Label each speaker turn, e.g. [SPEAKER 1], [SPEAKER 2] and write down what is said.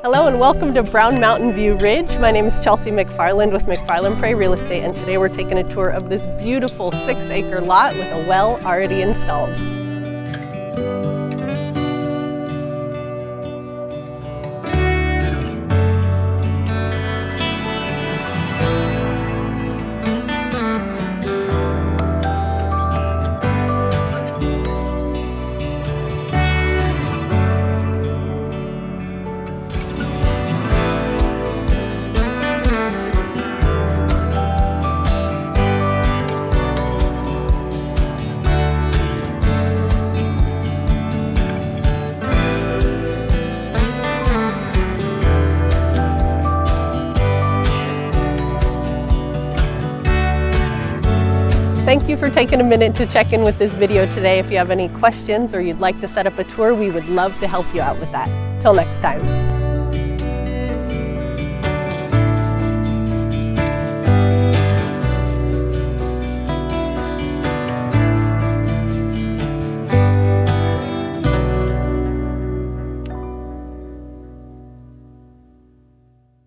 [SPEAKER 1] Hello and welcome to Brown Mountain View Ridge. My name is Chelsea McFarland with McFarland Prairie Real Estate, and today we're taking a tour of this beautiful 6-acre lot with a well already installed. Thank you for taking a minute to check in with this video today. If you have any questions or you'd like to set up a tour, we would love to help you out with that. Till next time.